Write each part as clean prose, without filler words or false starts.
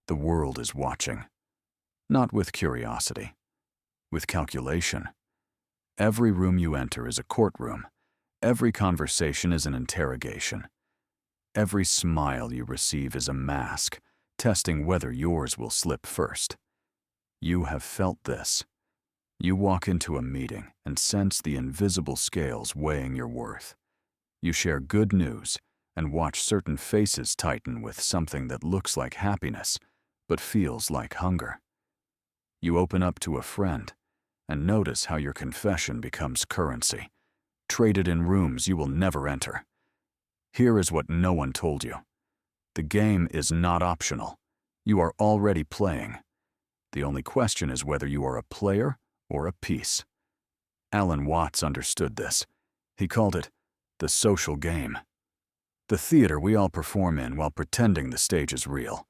The world is watching. Not with curiosity, with calculation. Every room you enter is a courtroom. Every conversation is an interrogation. Every smile you receive is a mask, testing whether yours will slip first. You have felt this. You walk into a meeting and sense the invisible scales weighing your worth. You share good news and watch certain faces tighten with something that looks like happiness but feels like hunger. You open up to a friend and notice how your confession becomes currency, traded in rooms you will never enter. Here is what no one told you. The game is not optional. You are already playing. The only question is whether you are a player or a piece. Alan Watts understood this. He called it the social game. The theater we all perform in while pretending the stage is real.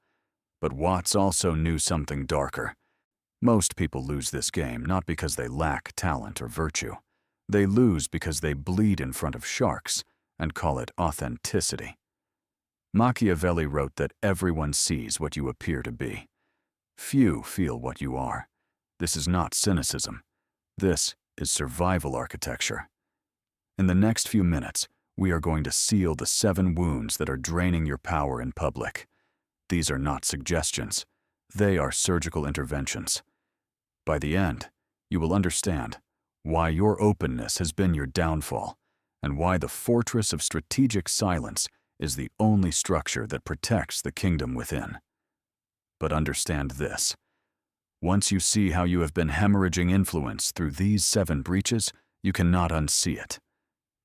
But Watts also knew something darker. Most people lose this game not because they lack talent or virtue. They lose because they bleed in front of sharks and call it authenticity. Machiavelli wrote that everyone sees what you appear to be. Few feel what you are. This is not cynicism. This is survival architecture. In the next few minutes, we are going to seal the 7 wounds that are draining your power in public. These are not suggestions. They are surgical interventions. By the end, you will understand why your openness has been your downfall and why the fortress of strategic silence is the only structure that protects the kingdom within. But understand this. Once you see how you have been hemorrhaging influence through these 7 breaches, you cannot unsee it.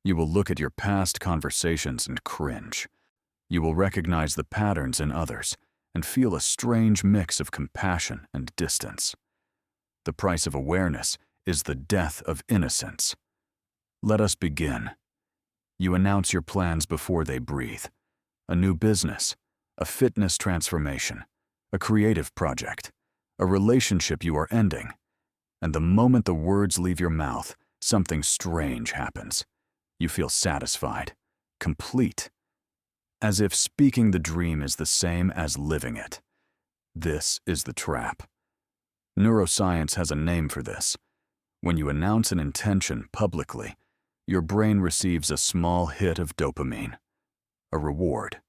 You will look at your past conversations and cringe. You will recognize the patterns in others and feel a strange mix of compassion and distance. The price of awareness is the death of innocence. Let us begin. You announce your plans before they breathe. A new business, a fitness transformation, a creative project, a relationship you are ending. And the moment the words leave your mouth, something strange happens. You feel satisfied, complete, as if speaking the dream is the same as living it. This is the trap. Neuroscience has a name for this. When you announce an intention publicly, your brain receives a small hit of dopamine, a reward,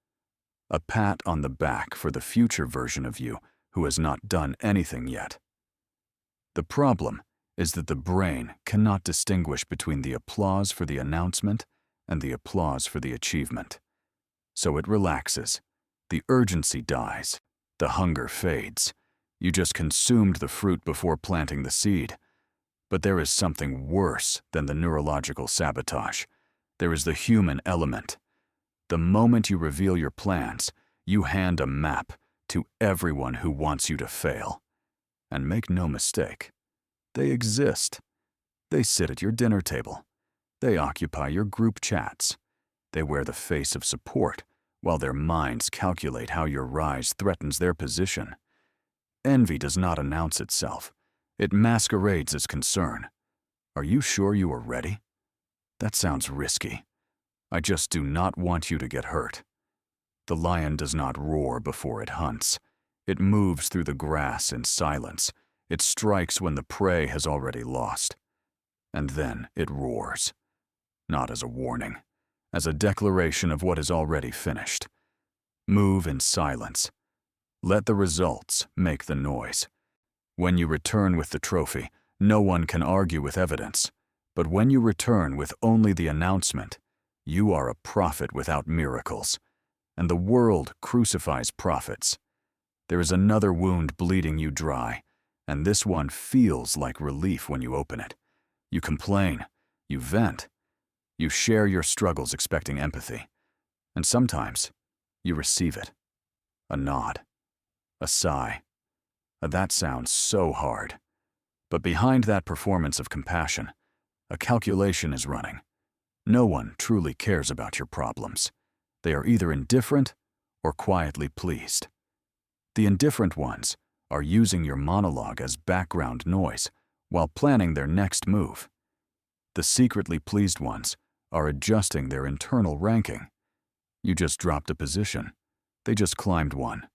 a pat on the back for the future version of you who has not done anything yet. The problem is that the brain cannot distinguish between the applause for the announcement and the applause for the achievement. So it relaxes. The urgency dies. The hunger fades. You just consumed the fruit before planting the seed. But there is something worse than the neurological sabotage. There is the human element. The moment you reveal your plans, you hand a map to everyone who wants you to fail. And make no mistake, they exist. They sit at your dinner table. They occupy your group chats. They wear the face of support while their minds calculate how your rise threatens their position. Envy does not announce itself. It masquerades as concern. Are you sure you are ready? That sounds risky. I just do not want you to get hurt. The lion does not roar before it hunts. It moves through the grass in silence. It strikes when the prey has already lost. And then it roars. Not as a warning, as a declaration of what is already finished. Move in silence. Let the results make the noise. When you return with the trophy, no one can argue with evidence. But when you return with only the announcement, you are a prophet without miracles. And the world crucifies prophets. There is another wound bleeding you dry, and this one feels like relief when you open it. You complain, you vent, you share your struggles expecting empathy, and sometimes you receive it. A nod, a sigh. That sounds so hard. But behind that performance of compassion, a calculation is running. No one truly cares about your problems. They are either indifferent or quietly pleased. The indifferent ones are using your monologue as background noise while planning their next move. The secretly pleased ones are adjusting their internal ranking. You just dropped a position. They just climbed one.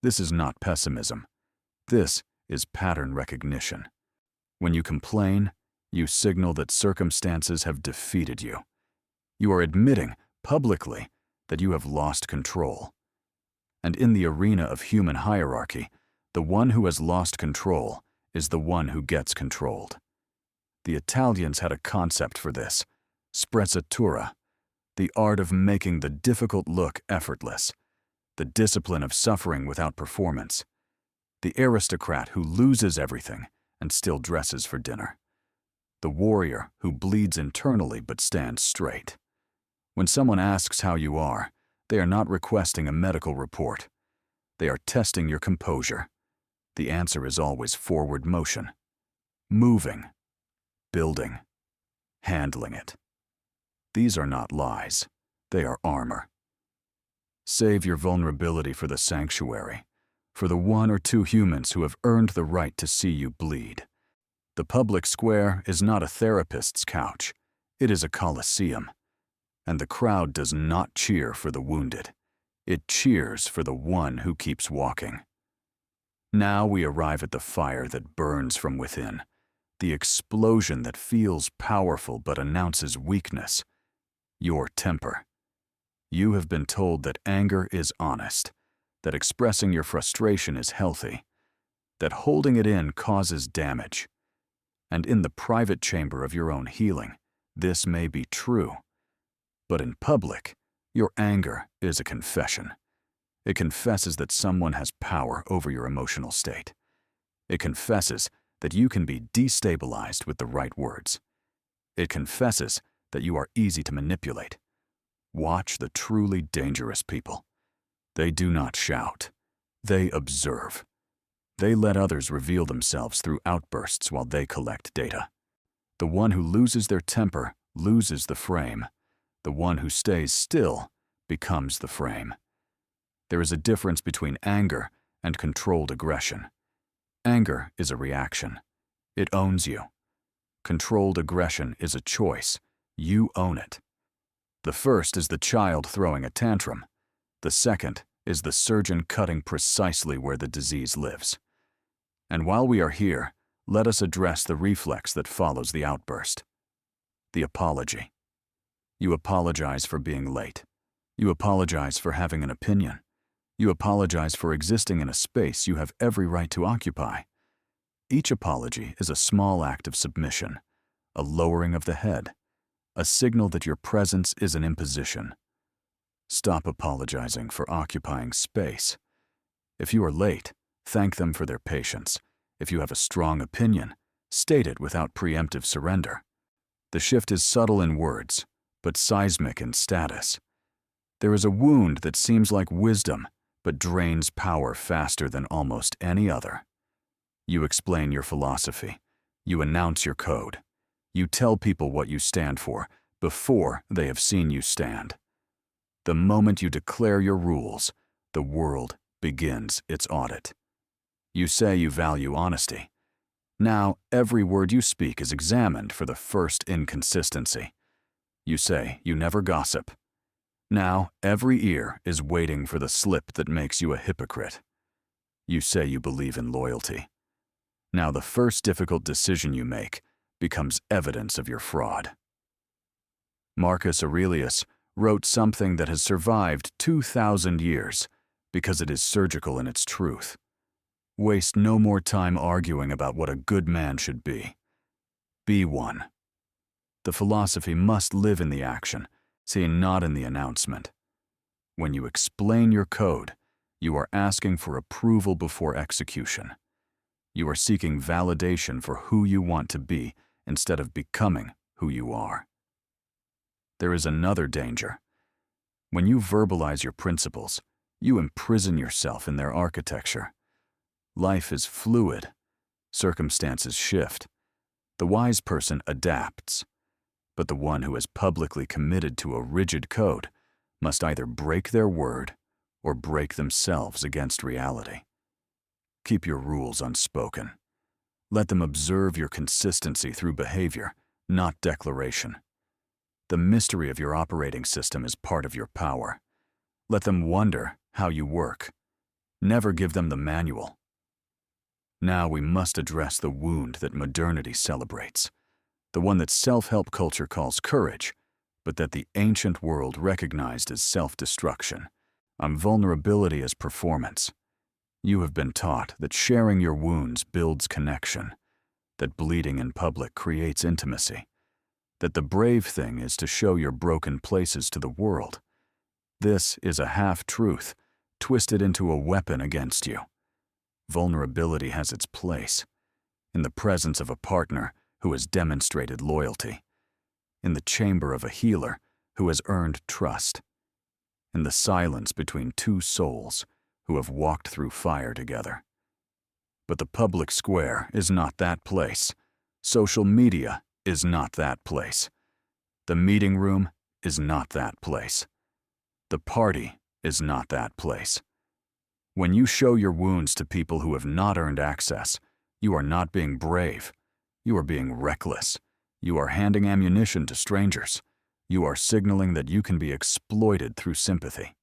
This is not pessimism. This is pattern recognition. When you complain, you signal that circumstances have defeated you. You are admitting, publicly, that you have lost control. And in the arena of human hierarchy, the one who has lost control is the one who gets controlled. The Italians had a concept for this, sprezzatura, the art of making the difficult look effortless, the discipline of suffering without performance, the aristocrat who loses everything and still dresses for dinner, the warrior who bleeds internally but stands straight. When someone asks how you are, they are not requesting a medical report. They are testing your composure. The answer is always forward motion, moving, building, handling it. These are not lies. They are armor. Save your vulnerability for the sanctuary, for the 1 or 2 humans who have earned the right to see you bleed. The public square is not a therapist's couch. It is a coliseum. And the crowd does not cheer for the wounded. It cheers for the one who keeps walking. Now we arrive at the fire that burns from within, the explosion that feels powerful but announces weakness. Your temper. You have been told that anger is honest, that expressing your frustration is healthy, that holding it in causes damage. And in the private chamber of your own healing, this may be true. But in public, your anger is a confession. It confesses that someone has power over your emotional state. It confesses that you can be destabilized with the right words. It confesses that you are easy to manipulate. Watch the truly dangerous people. They do not shout. They observe. They let others reveal themselves through outbursts while they collect data. The one who loses their temper loses the frame. The one who stays still becomes the frame. There is a difference between anger and controlled aggression. Anger is a reaction. It owns you. Controlled aggression is a choice. You own it. The first is the child throwing a tantrum. The second is the surgeon cutting precisely where the disease lives. And while we are here, let us address the reflex that follows the outburst. The apology. You apologize for being late. You apologize for having an opinion. You apologize for existing in a space you have every right to occupy. Each apology is a small act of submission, a lowering of the head, a signal that your presence is an imposition. Stop apologizing for occupying space. If you are late, thank them for their patience. If you have a strong opinion, state it without preemptive surrender. The shift is subtle in words, but seismic in status. There is a wound that seems like wisdom, but drains power faster than almost any other. You explain your philosophy. You announce your code. You tell people what you stand for before they have seen you stand. The moment you declare your rules, the world begins its audit. You say you value honesty. Now, every word you speak is examined for the first inconsistency. You say you never gossip. Now, every ear is waiting for the slip that makes you a hypocrite. You say you believe in loyalty. Now, the first difficult decision you make becomes evidence of your fraud. Marcus Aurelius wrote something that has survived 2,000 years because it is surgical in its truth. Waste no more time arguing about what a good man should be. Be one. The philosophy must live in the action, seen not in the announcement. When you explain your code, you are asking for approval before execution. You are seeking validation for who you want to be instead of becoming who you are. There is another danger. When you verbalize your principles, you imprison yourself in their architecture. Life is fluid. Circumstances shift. The wise person adapts. But the one who is publicly committed to a rigid code must either break their word or break themselves against reality. Keep your rules unspoken. Let them observe your consistency through behavior, not declaration. The mystery of your operating system is part of your power. Let them wonder how you work. Never give them the manual. Now we must address the wound that modernity celebrates, the one that self-help culture calls courage, but that the ancient world recognized as self-destruction, vulnerability as performance. You have been taught that sharing your wounds builds connection, that bleeding in public creates intimacy, that the brave thing is to show your broken places to the world. This is a half-truth, twisted into a weapon against you. Vulnerability has its place, in the presence of a partner who has demonstrated loyalty, in the chamber of a healer who has earned trust, in the silence between two souls who have walked through fire together. But the public square is not that place. Social media is not that place. The meeting room is not that place. The party is not that place. When you show your wounds to people who have not earned access, you are not being brave. You are being reckless. You are handing ammunition to strangers. You are signaling that you can be exploited through sympathy.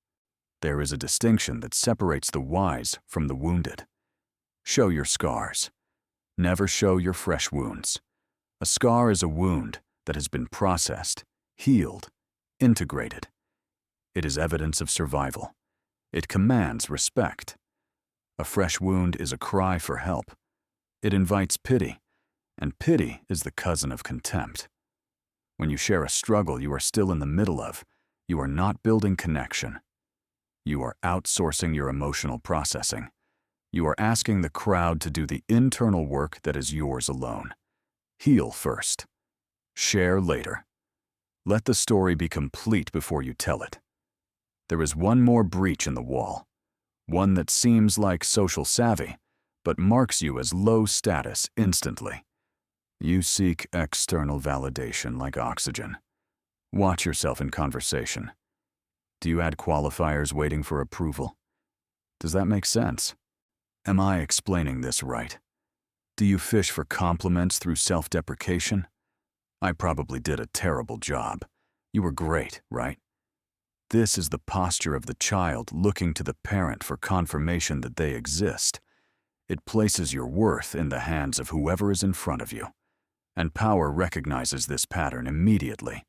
There is a distinction that separates the wise from the wounded. Show your scars. Never show your fresh wounds. A scar is a wound that has been processed, healed, integrated. It is evidence of survival. It commands respect. A fresh wound is a cry for help. It invites pity, and pity is the cousin of contempt. When you share a struggle you are still in the middle of, you are not building connection. You are outsourcing your emotional processing. You are asking the crowd to do the internal work that is yours alone. Heal first. Share later. Let the story be complete before you tell it. There is one more breach in the wall, one that seems like social savvy, but marks you as low status instantly. You seek external validation like oxygen. Watch yourself in conversation. Do you add qualifiers waiting for approval? Does that make sense? Am I explaining this right? Do you fish for compliments through self-deprecation? I probably did a terrible job. You were great, right? This is the posture of the child looking to the parent for confirmation that they exist. It places your worth in the hands of whoever is in front of you. And power recognizes this pattern immediately.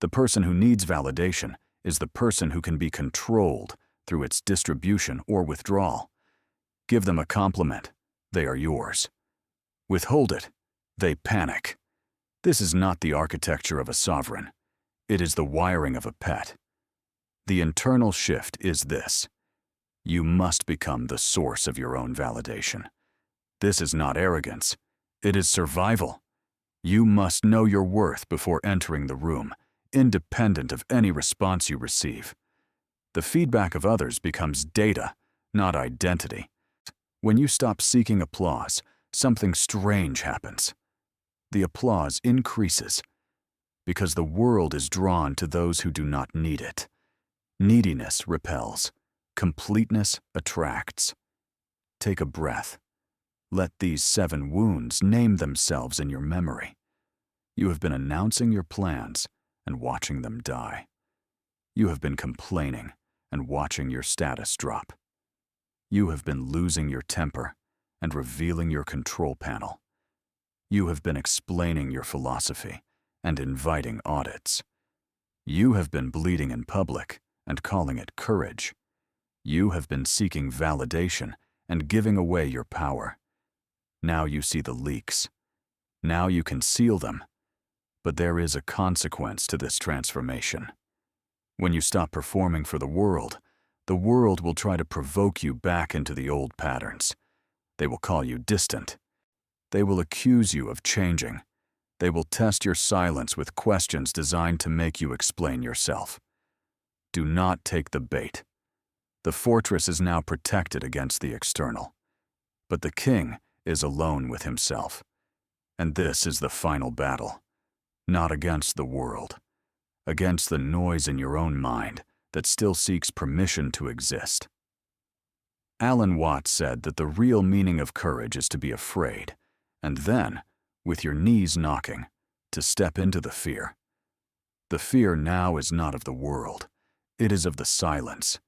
The person who needs validation is the person who can be controlled through its distribution or withdrawal. Give them a compliment, they are yours. Withhold it, they panic. This is not the architecture of a sovereign. It is the wiring of a pet. The internal shift is this. You must become the source of your own validation. This is not arrogance. It is survival. You must know your worth before entering the room, independent of any response you receive. The feedback of others becomes data, not identity. When you stop seeking applause, something strange happens. The applause increases because the world is drawn to those who do not need it. Neediness repels. Completeness attracts. Take a breath. Let these 7 wounds name themselves in your memory. You have been announcing your plans and watching them die. You have been complaining and watching your status drop. You have been losing your temper and revealing your control panel. You have been explaining your philosophy and inviting audits. You have been bleeding in public and calling it courage. You have been seeking validation and giving away your power. Now you see the leaks. Now you conceal them. But there is a consequence to this transformation. When you stop performing for the world will try to provoke you back into the old patterns. They will call you distant. They will accuse you of changing. They will test your silence with questions designed to make you explain yourself. Do not take the bait. The fortress is now protected against the external. But the king is alone with himself. And this is the final battle. Not against the world. Against the noise in your own mind that still seeks permission to exist. Alan Watts said that the real meaning of courage is to be afraid, and then, with your knees knocking, to step into the fear. The fear now is not of the world. It is of the silence.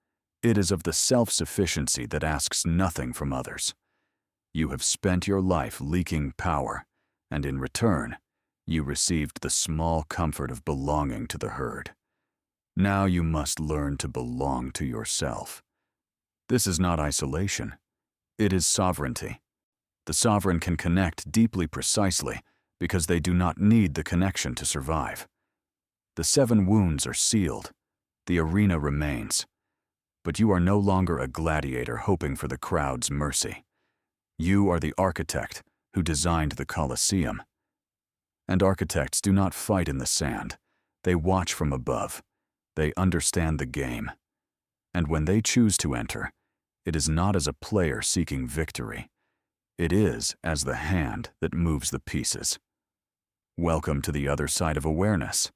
It is of the self-sufficiency that asks nothing from others. You have spent your life leaking power, and in return, you received the small comfort of belonging to the herd. Now you must learn to belong to yourself. This is not isolation. It is sovereignty. The sovereign can connect deeply precisely because they do not need the connection to survive. The 7 wounds are sealed. The arena remains. But you are no longer a gladiator hoping for the crowd's mercy. You are the architect who designed the Colosseum. And architects do not fight in the sand. They watch from above. They understand the game. And when they choose to enter, it is not as a player seeking victory. It is as the hand that moves the pieces. Welcome to the other side of awareness.